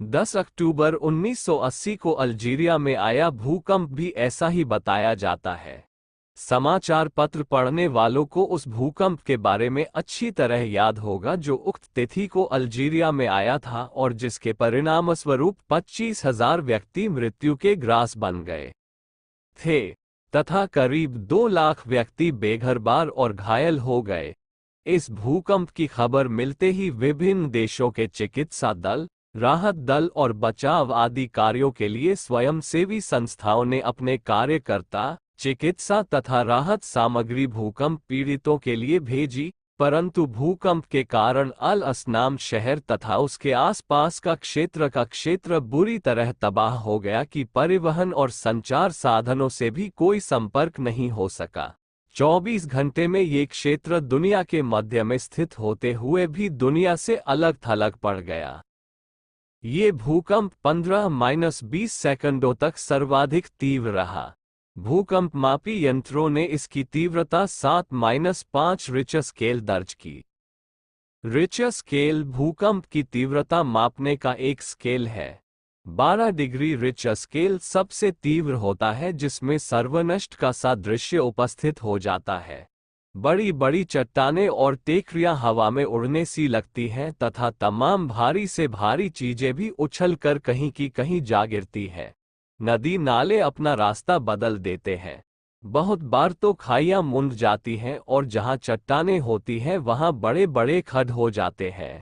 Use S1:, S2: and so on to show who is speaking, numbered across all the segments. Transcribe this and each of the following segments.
S1: 10 अक्टूबर 1980 को अल्जीरिया में आया भूकंप भी ऐसा ही बताया जाता है। समाचार पत्र पढ़ने वालों को उस भूकंप के बारे में अच्छी तरह याद होगा जो उक्त तिथि को अल्जीरिया में आया था और जिसके परिणामस्वरूप 25,000 व्यक्ति मृत्यु के ग्रास बन गए थे तथा करीब 2 लाख व्यक्ति बेघर और घायल हो गए। इस भूकंप की खबर मिलते ही विभिन्न देशों के चिकित्सा दल, राहत दल और बचाव आदि कार्यों के लिए स्वयंसेवी संस्थाओं ने अपने कार्यकर्ता, चिकित्सा तथा राहत सामग्री भूकंप पीड़ितों के लिए भेजी, परंतु भूकंप के कारण अल असनाम शहर तथा उसके आसपास का क्षेत्र बुरी तरह तबाह हो गया कि परिवहन और संचार साधनों से भी कोई संपर्क नहीं हो सका। 24 घंटे में ये क्षेत्र दुनिया के मध्य में स्थित होते हुए भी दुनिया से अलग थलग पड़ गया। ये भूकंप 15-20 सेकंडों तक सर्वाधिक तीव्र रहा। भूकंप मापी यंत्रों ने इसकी तीव्रता 7-5 रिक्टर स्केल दर्ज की। रिक्टर स्केल भूकंप की तीव्रता मापने का एक स्केल है। 12 डिग्री रिक्टर स्केल सबसे तीव्र होता है जिसमें सर्वनष्ट का सादृश्य उपस्थित हो जाता है। बड़ी बड़ी चट्टानें और टेकरियां हवा में उड़ने सी लगती हैं तथा तमाम भारी से भारी चीजें भी उछलकर कहीं की कहीं जा गिरती हैं। नदी नाले अपना रास्ता बदल देते हैं। बहुत बार तो खाइयां मुंड जाती हैं और जहां चट्टानें होती हैं वहां बड़े बड़े खड्ड हो जाते हैं।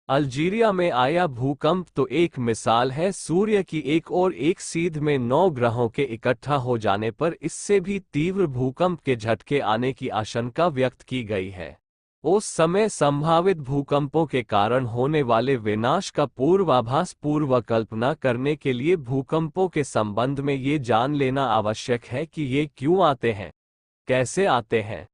S1: अल्जीरिया में आया भूकंप तो एक मिसाल है सूर्य की एक और एक सीध में 9 ग्रहों के इकट्ठा हो जाने पर इससे भी तीव्र भूकंप के झटके आने की आशंका व्यक्त की गई है। उस समय संभावित भूकंपों के कारण होने वाले विनाश का पूर्वाभास कल्पना करने के लिए भूकंपों के संबंध में ये जान लेना आवश्यक है कि ये क्यों आते हैं, कैसे आते हैं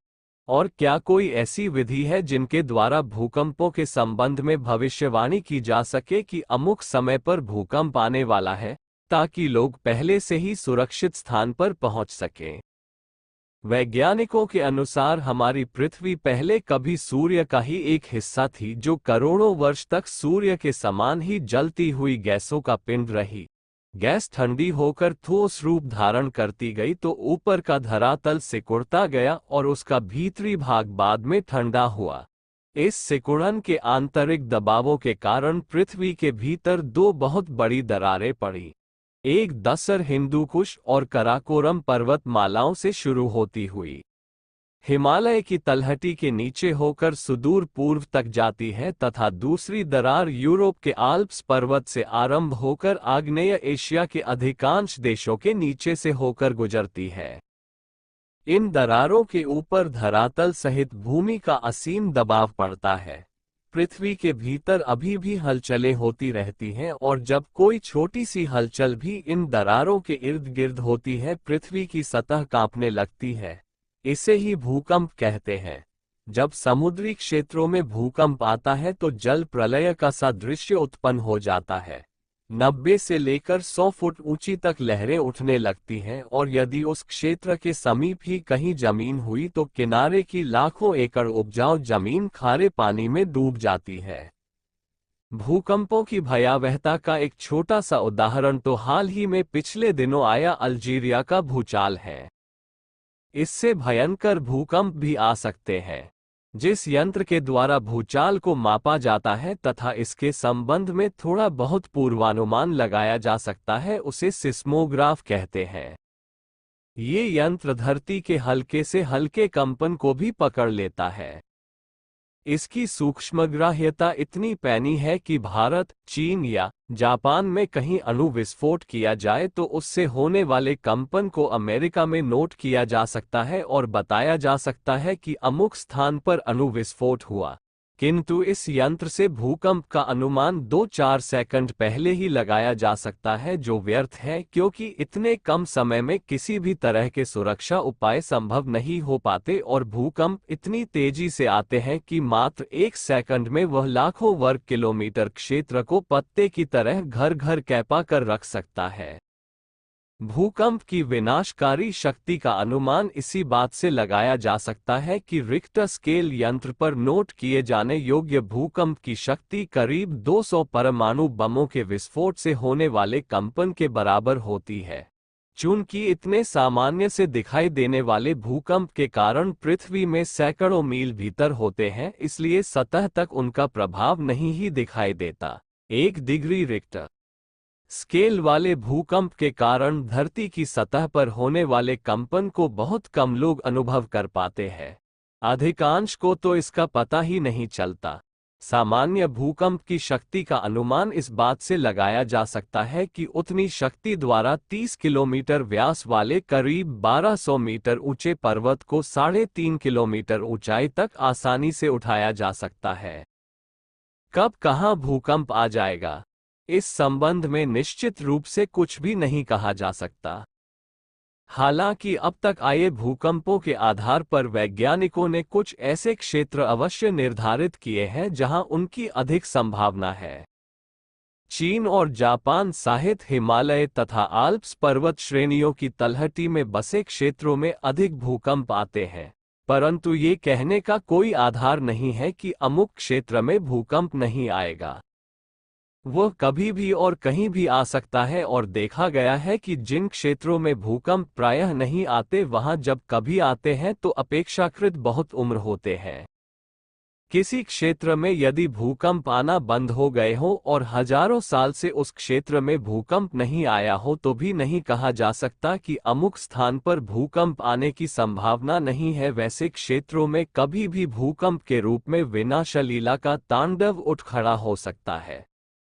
S1: और क्या कोई ऐसी विधि है जिनके द्वारा भूकंपों के संबंध में भविष्यवाणी की जा सके कि अमुक समय पर भूकंप आने वाला है, ताकि लोग पहले से ही सुरक्षित स्थान पर पहुंच सकें। वैज्ञानिकों के अनुसार हमारी पृथ्वी पहले कभी सूर्य का ही एक हिस्सा थी जो करोड़ों वर्ष तक सूर्य के समान ही जलती हुई गैसों का पिंड रही। गैस ठंडी होकर ठोस रूप धारण करती गई तो ऊपर का धरातल सिकुड़ता गया और उसका भीतरी भाग बाद में ठंडा हुआ। इस सिकुड़न के आंतरिक दबावों के कारण पृथ्वी के भीतर 2 बहुत बड़ी दरारें पड़ी। एक दसर हिंदुकुश और कराकोरम पर्वतमालाओं से शुरू होती हुई हिमालय की तलहटी के नीचे होकर सुदूर पूर्व तक जाती है तथा दूसरी दरार यूरोप के आल्प्स पर्वत से आरंभ होकर आग्नेय एशिया के अधिकांश देशों के नीचे से होकर गुजरती है। इन दरारों के ऊपर धरातल सहित भूमि का असीम दबाव पड़ता है। पृथ्वी के भीतर अभी भी हलचलें होती रहती हैं और जब कोई छोटी सी हलचल भी इन दरारों के इर्द गिर्द होती है पृथ्वी की सतह कांपने लगती है। इसे ही भूकंप कहते हैं। जब समुद्री क्षेत्रों में भूकंप आता है तो जल प्रलय का सा दृश्य उत्पन्न हो जाता है। 90 से लेकर 100 फुट ऊंची तक लहरें उठने लगती हैं और यदि उस क्षेत्र के समीप ही कहीं जमीन हुई तो किनारे की लाखों एकड़ उपजाऊ जमीन खारे पानी में डूब जाती है। भूकंपों की भयावहता का एक छोटा सा उदाहरण तो हाल ही में पिछले दिनों आया अल्जीरिया का भूचाल है। इससे भयंकर भूकंप भी आ सकते हैं। जिस यंत्र के द्वारा भूचाल को मापा जाता है तथा इसके संबंध में थोड़ा बहुत पूर्वानुमान लगाया जा सकता है उसे सिस्मोग्राफ कहते हैं। ये यंत्र धरती के हल्के से हल्के कंपन को भी पकड़ लेता है। इसकी सूक्ष्मग्राह्यता इतनी पैनी है कि भारत, चीन या जापान में कहीं अणु विस्फोट किया जाए तो उससे होने वाले कंपन को अमेरिका में नोट किया जा सकता है और बताया जा सकता है कि अमुक स्थान पर अणु विस्फोट हुआ। किंतु इस यंत्र से भूकंप का अनुमान 2-4 सेकंड पहले ही लगाया जा सकता है जो व्यर्थ है क्योंकि इतने कम समय में किसी भी तरह के सुरक्षा उपाय संभव नहीं हो पाते और भूकंप इतनी तेजी से आते हैं कि मात्र 1 सेकंड में वह लाखों वर्ग किलोमीटर क्षेत्र को पत्ते की तरह घर घर कैपा कर रख सकता है। भूकंप की विनाशकारी शक्ति का अनुमान इसी बात से लगाया जा सकता है कि रिक्टर स्केल यंत्र पर नोट किए जाने योग्य भूकंप की शक्ति करीब 200 परमाणु बमों के विस्फोट से होने वाले कंपन के बराबर होती है। चूंकि इतने सामान्य से दिखाई देने वाले भूकंप के कारण पृथ्वी में सैकड़ों मील भीतर होते हैं, इसलिए सतह तक उनका प्रभाव नहीं ही दिखाई देता। 1 डिग्री रिक्टर स्केल वाले भूकंप के कारण धरती की सतह पर होने वाले कंपन को बहुत कम लोग अनुभव कर पाते हैं। अधिकांश को तो इसका पता ही नहीं चलता। सामान्य भूकंप की शक्ति का अनुमान इस बात से लगाया जा सकता है कि उतनी शक्ति द्वारा 30 किलोमीटर व्यास वाले करीब 1200 मीटर ऊंचे पर्वत को 3.5 किलोमीटर ऊंचाई तक आसानी से उठाया जा सकता है। कब कहाँ भूकंप आ जाएगा, इस संबंध में निश्चित रूप से कुछ भी नहीं कहा जा सकता। हालांकि अब तक आए भूकंपों के आधार पर वैज्ञानिकों ने कुछ ऐसे क्षेत्र अवश्य निर्धारित किए हैं जहां उनकी अधिक संभावना है। चीन और जापान सहित हिमालय तथा आल्प्स पर्वत श्रेणियों की तलहटी में बसे क्षेत्रों में अधिक भूकंप आते हैं, परंतु ये कहने का कोई आधार नहीं है कि अमुक क्षेत्र में भूकंप नहीं आएगा। वह कभी भी और कहीं भी आ सकता है और देखा गया है कि जिन क्षेत्रों में भूकंप प्रायः नहीं आते वहां जब कभी आते हैं तो अपेक्षाकृत बहुत उम्र होते हैं। किसी क्षेत्र में यदि भूकंप आना बंद हो गए हो और हजारों साल से उस क्षेत्र में भूकंप नहीं आया हो तो भी नहीं कहा जा सकता कि अमुक स्थान पर भूकंप आने की संभावना नहीं है। वैसे क्षेत्रों में कभी भी भूकंप के रूप में विनाशलीला का तांडव उठ खड़ा हो सकता है।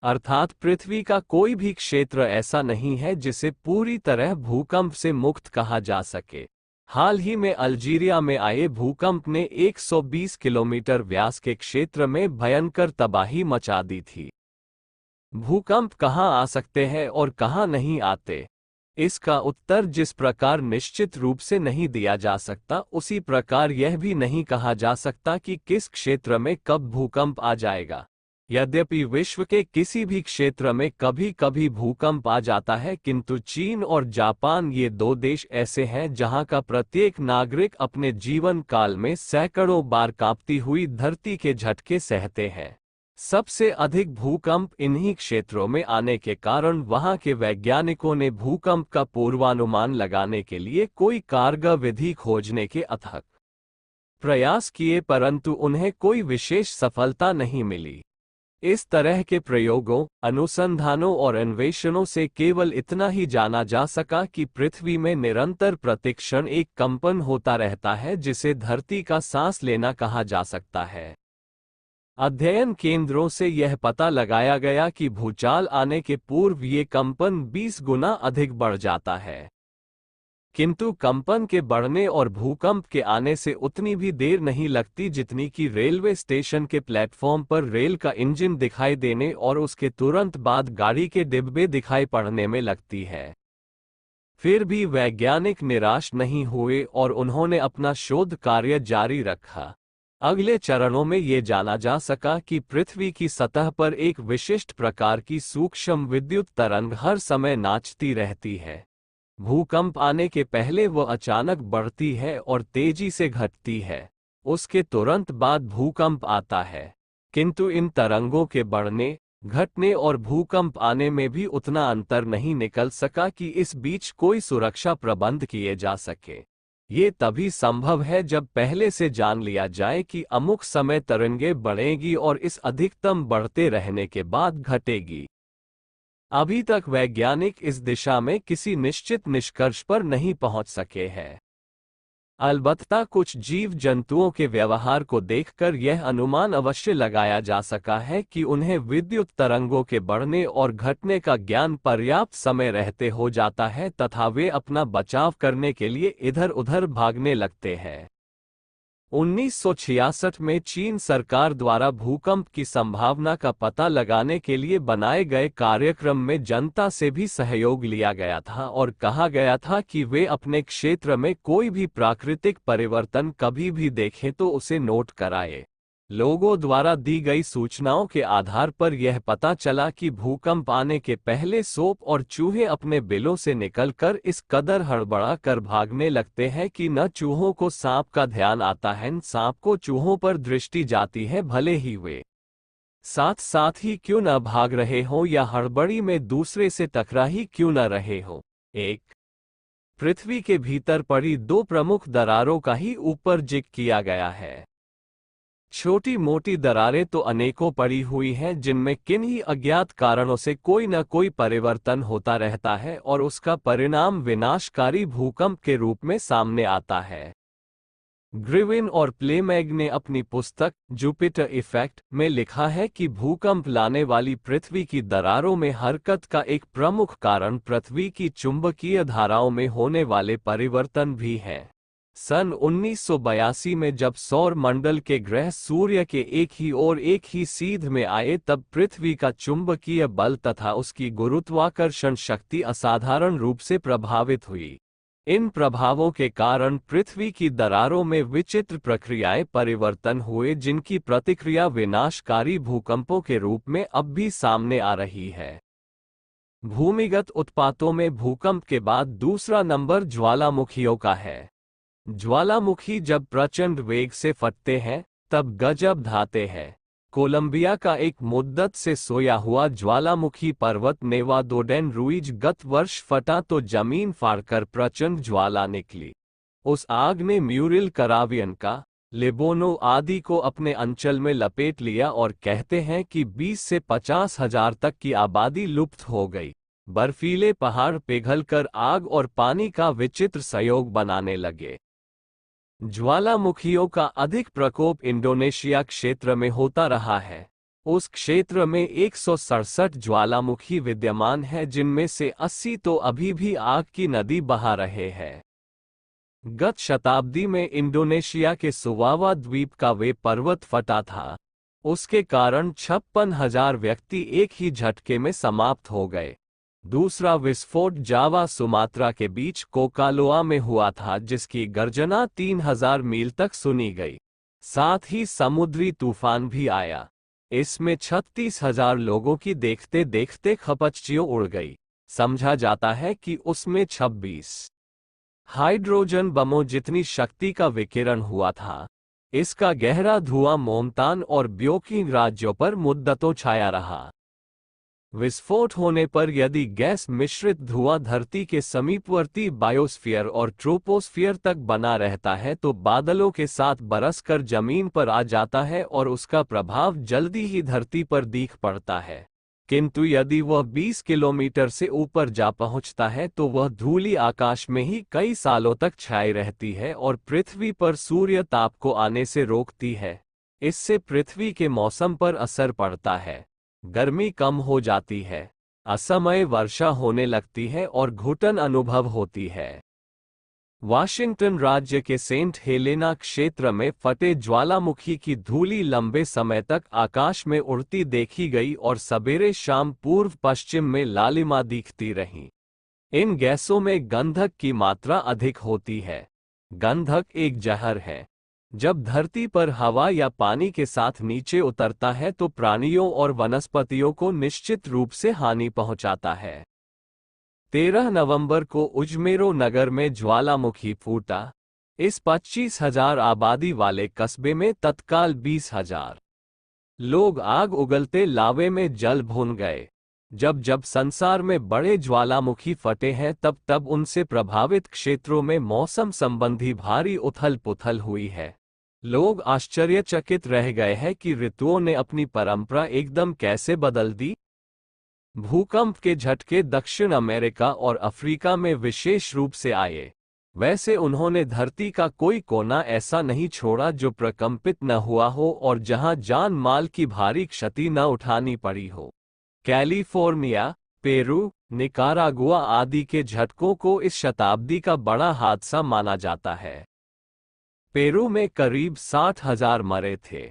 S1: अर्थात पृथ्वी का कोई भी क्षेत्र ऐसा नहीं है जिसे पूरी तरह भूकंप से मुक्त कहा जा सके। हाल ही में अल्जीरिया में आए भूकंप ने 120 किलोमीटर व्यास के क्षेत्र में भयंकर तबाही मचा दी थी। भूकंप कहाँ आ सकते हैं और कहाँ नहीं आते, इसका उत्तर जिस प्रकार निश्चित रूप से नहीं दिया जा सकता, उसी प्रकार यह भी नहीं कहा जा सकता कि किस क्षेत्र में कब भूकंप आ जाएगा। यद्यपि विश्व के किसी भी क्षेत्र में कभी कभी भूकंप आ जाता है, किंतु चीन और जापान ये 2 देश ऐसे हैं जहां का प्रत्येक नागरिक अपने जीवन काल में सैकड़ों बार कांपती हुई धरती के झटके सहते हैं। सबसे अधिक भूकंप इन्हीं क्षेत्रों में आने के कारण वहां के वैज्ञानिकों ने भूकंप का पूर्वानुमान लगाने के लिए कोई कारगर विधि खोजने के अथक प्रयास किए, परंतु उन्हें कोई विशेष सफलता नहीं मिली। इस तरह के प्रयोगों, अनुसंधानों और अन्वेषणों से केवल इतना ही जाना जा सका कि पृथ्वी में निरंतर प्रतिक्षण एक कंपन होता रहता है जिसे धरती का सांस लेना कहा जा सकता है। अध्ययन केंद्रों से यह पता लगाया गया कि भूचाल आने के पूर्व ये कंपन 20 गुना अधिक बढ़ जाता है, किंतु कंपन के बढ़ने और भूकंप के आने से उतनी भी देर नहीं लगती जितनी कि रेलवे स्टेशन के प्लेटफॉर्म पर रेल का इंजन दिखाई देने और उसके तुरंत बाद गाड़ी के डिब्बे दिखाई पड़ने में लगती है। फिर भी वैज्ञानिक निराश नहीं हुए और उन्होंने अपना शोध कार्य जारी रखा। अगले चरणों में ये जाना जा सका कि पृथ्वी की सतह पर एक विशिष्ट प्रकार की सूक्ष्म विद्युत तरंग हर समय नाचती रहती है। भूकंप आने के पहले वह अचानक बढ़ती है और तेजी से घटती है, उसके तुरंत बाद भूकंप आता है, किंतु इन तरंगों के बढ़ने, घटने और भूकंप आने में भी उतना अंतर नहीं निकल सका कि इस बीच कोई सुरक्षा प्रबंध किए जा सके। ये तभी संभव है जब पहले से जान लिया जाए कि अमुक समय तरंगें बढ़ेंगी और इस अधिकतम बढ़ते रहने के बाद घटेगी। अभी तक वैज्ञानिक इस दिशा में किसी निश्चित निष्कर्ष पर नहीं पहुंच सके हैं। अलबत्ता कुछ जीव जंतुओं के व्यवहार को देखकर यह अनुमान अवश्य लगाया जा सका है कि उन्हें विद्युत तरंगों के बढ़ने और घटने का ज्ञान पर्याप्त समय रहते हो जाता है तथा वे अपना बचाव करने के लिए इधर उधर भागने लगते हैं। 1966 में चीन सरकार द्वारा भूकंप की संभावना का पता लगाने के लिए बनाए गए कार्यक्रम में जनता से भी सहयोग लिया गया था और कहा गया था कि वे अपने क्षेत्र में कोई भी प्राकृतिक परिवर्तन कभी भी देखें तो उसे नोट कराएं। लोगों द्वारा दी गई सूचनाओं के आधार पर यह पता चला कि भूकंप आने के पहले सोप और चूहे अपने बिलों से निकलकर इस कदर हड़बड़ा कर भागने लगते हैं कि न चूहों को सांप का ध्यान आता है न सांप को चूहों पर दृष्टि जाती है, भले ही वे साथ साथ ही क्यों न भाग रहे हों या हड़बड़ी में दूसरे से टकरा ही क्यों न रहे हों। एक, पृथ्वी के भीतर पड़ी दो प्रमुख दरारों का ही ऊपर जिक्र किया गया है। छोटी मोटी दरारें तो अनेकों पड़ी हुई हैं जिनमें किन्हीं अज्ञात कारणों से कोई न कोई परिवर्तन होता रहता है और उसका परिणाम विनाशकारी भूकंप के रूप में सामने आता है। ग्रिविन और प्लेमैग ने अपनी पुस्तक जुपिटर इफेक्ट में लिखा है कि भूकंप लाने वाली पृथ्वी की दरारों में हरकत का एक प्रमुख कारण पृथ्वी की चुंबकीय धाराओं में होने वाले परिवर्तन भी है। सन 1982 में जब सौर मंडल के ग्रह सूर्य के एक ही और एक ही सीध में आए तब पृथ्वी का चुंबकीय बल तथा उसकी गुरुत्वाकर्षण शक्ति असाधारण रूप से प्रभावित हुई। इन प्रभावों के कारण पृथ्वी की दरारों में विचित्र प्रक्रियाएं परिवर्तन हुए जिनकी प्रतिक्रिया विनाशकारी भूकंपों के रूप में अब भी सामने आ रही है। भूमिगत उत्पातों में भूकंप के बाद दूसरा नंबर ज्वालामुखियों का है। ज्वालामुखी जब प्रचंड वेग से फटते हैं तब गजब ढाते हैं। कोलंबिया का एक मुद्दत से सोया हुआ ज्वालामुखी पर्वत नेवादो डेल रुइज गत वर्ष फटा तो जमीन फाड़कर प्रचंड ज्वाला निकली। उस आग ने म्यूरिल करावियन का, लेबोनो आदि को अपने अंचल में लपेट लिया और कहते हैं कि 20 से 50 हजार तक की आबादी लुप्त हो गई। बर्फीले पहाड़ पिघलकर आग और पानी का विचित्र संयोग बनाने लगे। ज्वालामुखियों का अधिक प्रकोप इंडोनेशिया क्षेत्र में होता रहा है। उस क्षेत्र में 167 ज्वालामुखी विद्यमान है जिनमें से 80 तो अभी भी आग की नदी बहा रहे हैं। गत शताब्दी में इंडोनेशिया के सुवावा द्वीप का वे पर्वत फटा था। उसके कारण 56,000 व्यक्ति एक ही झटके में समाप्त हो गए। दूसरा विस्फोट जावा सुमात्रा के बीच कोकालोआ में हुआ था जिसकी गर्जना 3000 मील तक सुनी गई। साथ ही समुद्री तूफान भी आया। इसमें 36,000 लोगों की देखते देखते खपच्चियों उड़ गई। समझा जाता है कि उसमें 26 हाइड्रोजन बमों जितनी शक्ति का विकिरण हुआ था। इसका गहरा धुआं मोमतान और ब्योकिंग राज्यों पर मुद्दतों छाया रहा। विस्फोट होने पर यदि गैस मिश्रित धुआं धरती के समीपवर्ती बायोस्फीयर और ट्रोपोस्फीयर तक बना रहता है तो बादलों के साथ बरसकर जमीन पर आ जाता है और उसका प्रभाव जल्दी ही धरती पर दिख पड़ता है। किंतु यदि वह 20 किलोमीटर से ऊपर जा पहुंचता है तो वह धूली आकाश में ही कई सालों तक छाई रहती है और पृथ्वी पर सूर्य ताप को आने से रोकती है। इससे पृथ्वी के मौसम पर असर पड़ता है। गर्मी कम हो जाती है, असमय वर्षा होने लगती है और घुटन अनुभव होती है। वाशिंगटन राज्य के सेंट हेलेना क्षेत्र में फटे ज्वालामुखी की धूली लंबे समय तक आकाश में उड़ती देखी गई और सवेरे शाम पूर्व पश्चिम में लालिमा दिखती रही। इन गैसों में गंधक की मात्रा अधिक होती है। गंधक एक जहर है। जब धरती पर हवा या पानी के साथ नीचे उतरता है तो प्राणियों और वनस्पतियों को निश्चित रूप से हानि पहुंचाता है। 13 नवंबर को उजमेरो नगर में ज्वालामुखी फूटा। इस 25,000 आबादी वाले कस्बे में तत्काल 20,000 लोग आग उगलते लावे में जल भुन गए। जब जब संसार में बड़े ज्वालामुखी फटे हैं तब तब उनसे प्रभावित क्षेत्रों में मौसम संबंधी भारी उथल पुथल हुई है। लोग आश्चर्यचकित रह गए हैं कि ऋतुओं ने अपनी परंपरा एकदम कैसे बदल दी। भूकंप के झटके दक्षिण अमेरिका और अफ्रीका में विशेष रूप से आए। वैसे उन्होंने धरती का कोई कोना ऐसा नहीं छोड़ा जो प्रकंपित न हुआ हो और जहां जान माल की भारी क्षति न उठानी पड़ी हो। कैलिफोर्निया, पेरू, निकारागुआ आदि के झटकों को इस शताब्दी का बड़ा हादसा माना जाता है। पेरू में करीब 60,000 मरे थे,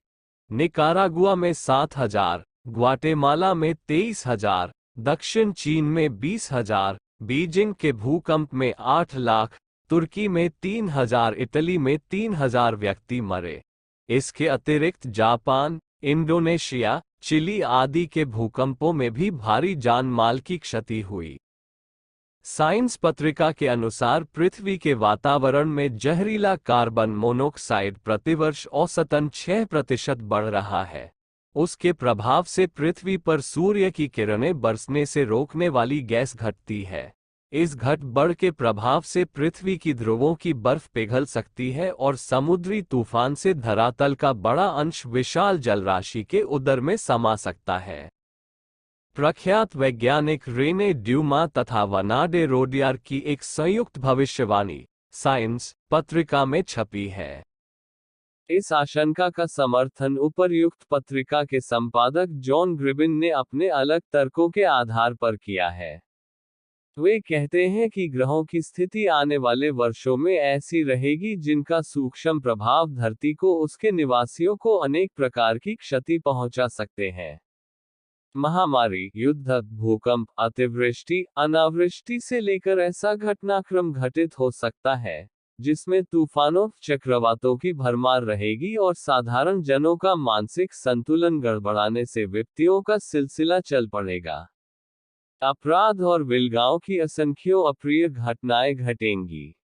S1: निकारागुआ में 7,000, ग्वाटेमाला में 23,000, दक्षिण चीन में 20,000, बीजिंग के भूकंप में 8 लाख, तुर्की में 3,000, इटली में 3,000 व्यक्ति मरे। इसके अतिरिक्त जापान, इंडोनेशिया, चिली आदि के भूकंपों में भी भारी जान माल की क्षति हुई। साइंस पत्रिका के अनुसार पृथ्वी के वातावरण में जहरीला कार्बन मोनोऑक्साइड प्रतिवर्ष औसतन 6% बढ़ रहा है। उसके प्रभाव से पृथ्वी पर सूर्य की किरणें बरसने से रोकने वाली गैस घटती है। इस घट बढ़ के प्रभाव से पृथ्वी की ध्रुवों की बर्फ पिघल सकती है और समुद्री तूफान से धरातल का बड़ा अंश विशाल जलराशि के उदर में समा सकता है। प्रख्यात वैज्ञानिक रेने ड्यूमा तथा वनाडे रोडियार की एक संयुक्त भविष्यवाणी साइंस पत्रिका में छपी है। इस आशंका का समर्थन उपर्युक्त पत्रिका के संपादक जॉन ग्रिबिन ने अपने अलग तर्कों के आधार पर किया है। वे कहते हैं कि ग्रहों की स्थिति आने वाले वर्षों में ऐसी रहेगी जिनका सूक्ष्म प्रभाव धरती को उसके निवासियों को अनेक प्रकार की क्षति पहुंचा सकते हैं। महामारी, युद्ध, भूकंप, अतिवृष्टि, अनावृष्टि से लेकर ऐसा घटनाक्रम घटित हो सकता है जिसमें तूफानों, चक्रवातों की भरमार रहेगी और साधारण जनों का मानसिक संतुलन गड़बड़ाने से विपत्तियों का सिलसिला चल पड़ेगा। अपराध और विलगांव की असंख्यों अप्रिय घटनाएं घटेंगी।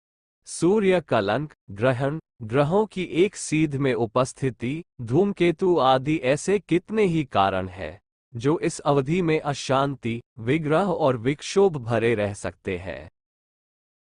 S1: सूर्य कलंक, ग्रहण, ग्रहों की एक सीध में उपस्थिति, धूमकेतु आदि ऐसे कितने ही कारण हैं जो इस अवधि में अशांति, विग्रह और विक्षोभ भरे रह सकते हैं।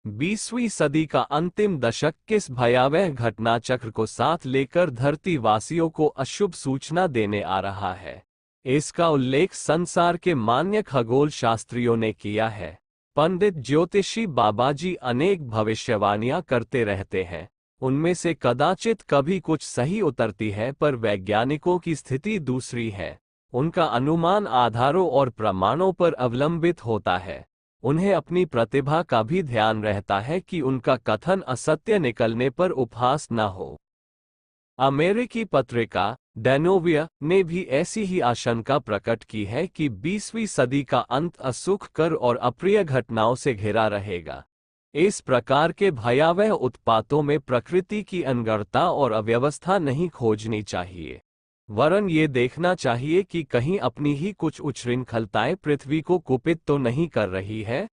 S1: 20वीं सदी का अंतिम दशक किस भयावह घटनाचक्र को साथ लेकर धरती वासियों को अशुभ सूचना देने आ रहा है, इसका उल्लेख संसार के मान्य खगोल शास्त्रियों ने किया है। पंडित ज्योतिषी बाबाजी अनेक भविष्यवाणियां करते रहते हैं, उनमें से कदाचित कभी कुछ सही उतरती है, पर वैज्ञानिकों की स्थिति दूसरी है। उनका अनुमान आधारों और प्रमाणों पर अवलंबित होता है। उन्हें अपनी प्रतिभा का भी ध्यान रहता है कि उनका कथन असत्य निकलने पर उपहास न हो। अमेरिकी पत्रिका डेनोविया ने भी ऐसी ही आशंका प्रकट की है कि 20वीं सदी का अंत असुखकर और अप्रिय घटनाओं से घिरा रहेगा। इस प्रकार के भयावह उत्पातों में प्रकृति की अनगढ़ता और अव्यवस्था नहीं खोजनी चाहिए, वरन ये देखना चाहिए कि कहीं अपनी ही कुछ उच्छृंखलताएं पृथ्वी को कुपित तो नहीं कर रही है।